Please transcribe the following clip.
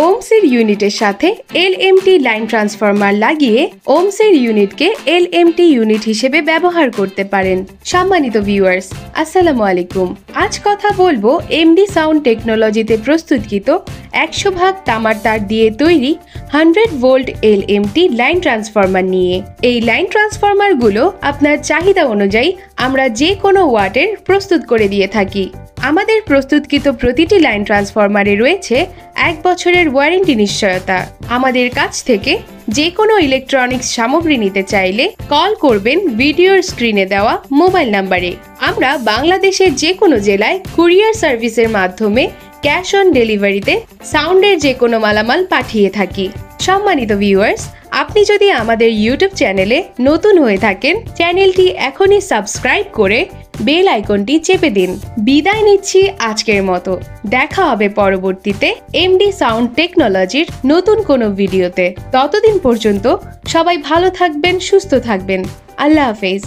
ওমসের ইউনিটের সাথে LMT line transformer লাগিয়ে ওমসের ইউনিটকে এলএমটি ইউনিট হিসেবে ব্যবহার করতে পারেন। সম্মানিত ভিউয়ার্স, আসসালামু আলাইকুম। আজ কথা বলবো এমডি সাউন্ড টেকনোলজিতে প্রস্তুতকৃত 100 তামার তার দিয়ে তৈরি 100 ভোল্ট এলএমটি লাইন ট্রান্সফরমার নিয়ে। এই লাইন ট্রান্সফরমারগুলো আপনার চাহিদা অনুযায়ী আমরা যে কোনো ওয়াটের প্রস্তুত করে দিয়ে থাকি। আমাদের প্রস্তুতকৃত প্রতিটি লাইন ট্রান্সফরমারে রয়েছে 1 বছরের ওয়ারেন্টি নিশ্চয়তা। আমাদের কাছ থেকে যে কোনো ইলেকট্রনিক্স সামগ্রী নিতে চাইলে কল করবেন ভিডিওর স্ক্রিনে দেওয়া মোবাইল নাম্বারে। আমরা বাংলাদেশের যে কোনো জেলায় কুরিয়ার সার্ভিসের মাধ্যমে ক্যাশ অন ডেলিভারিতে সাউন্ডের যে কোনো মালামাল পাঠিয়ে থাকি। সম্মানিত ভিউয়ার্স, আপনি যদি আমাদের ইউটিউব চ্যানেলে নতুন হয়ে থাকেন, চ্যানেলটি এখনই সাবস্ক্রাইব করে বেল আইকনটি চেপে দিন। বিদায় নিচ্ছি আজকের মতো। দেখা হবে পরবর্তীতে এমডি সাউন্ড টেকনোলজির নতুন কোনো ভিডিওতে। ততদিন পর্যন্ত সবাই ভালো থাকবেন, সুস্থ থাকবেন। আল্লাহ হাফেজ।